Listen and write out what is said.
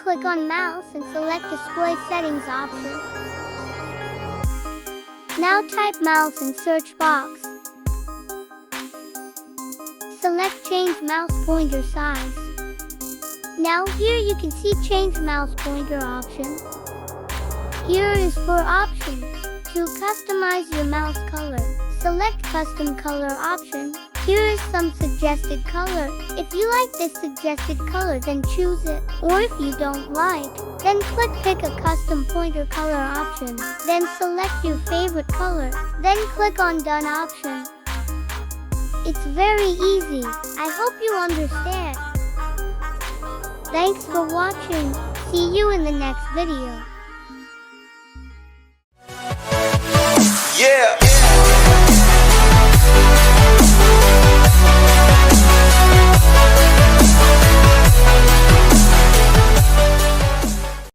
click on Mouse and select Display Settings option. Now type mouse in search box. Select Change Mouse Pointer Size. Now here you can see Change Mouse Pointer option. Here is for options. To customize your mouse color, select Custom Color option. Here is some suggested color. If you like this suggested color, then choose it. Or if you don't like, then pick a custom pointer color option. Then select your favorite color. Then click on Done option. It's very easy. I hope you understand. Thanks for watching. See you in the next video.